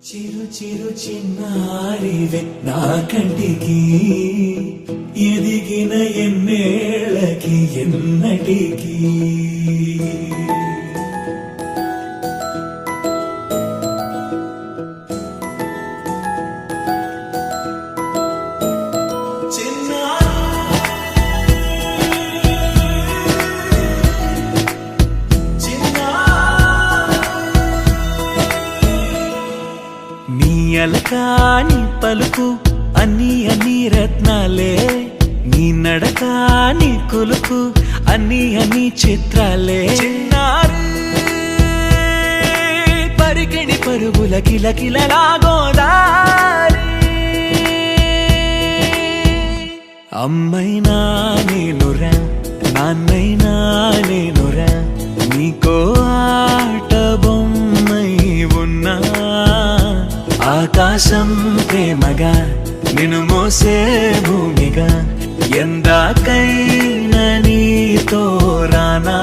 చిరు చిరు చిన్నారివే నా కంటికి ఎదిగిన ఎన్నేళ్ళకి ఎన్నటికి అలకాని పలుకు అన్ని రత్నాలే నీ నడకాని కులుకు అన్ని చిత్రాలే పరికిణి పరుగుల కిలకిలలాగోదారి అమ్మైనా నేనురా నాన్నైనా నేనురా నీకో ఆట బొమ్మై ఉన్నా ఆకాశం ప్రేమగా నిన్ను మోసే భూమిగా ఎందాకైనా నీతో రానా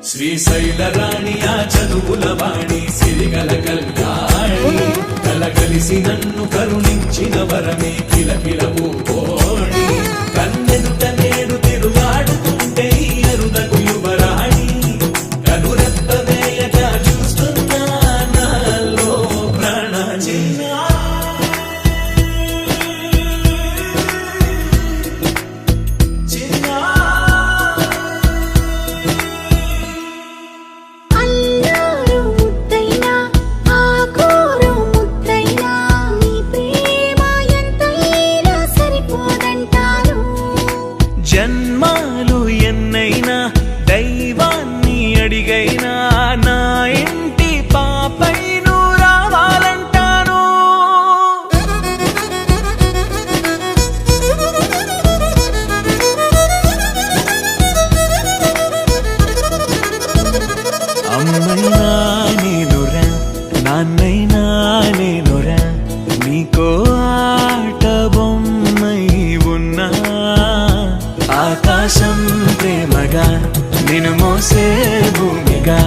శ్రీశైల రాణి ఆ చదువుల వాణి సిరిగల కల్యాణి కలగలిసి నన్ను కరుణించిన వరమే కిలకిలవు కోణి కన్నెదుట నేడు తిరుగాడుతుంటే అరుదకు యువరాణి కనురెప్ప వేయక చూస్తున్నా నాలో ప్రాణ జన్మాలు ఎన్నైనా దైవాన్ని అడిగైనా నా ఇంటి పాపై నువ్వు రావాలంటాను అమ్మైనా నేనురా నాన్నైనా నేనురా నీకో ఆట బొమ్మై ఉన్నా ఆకాశం ప్రేమగా నిన్ను మోసే భూమిగా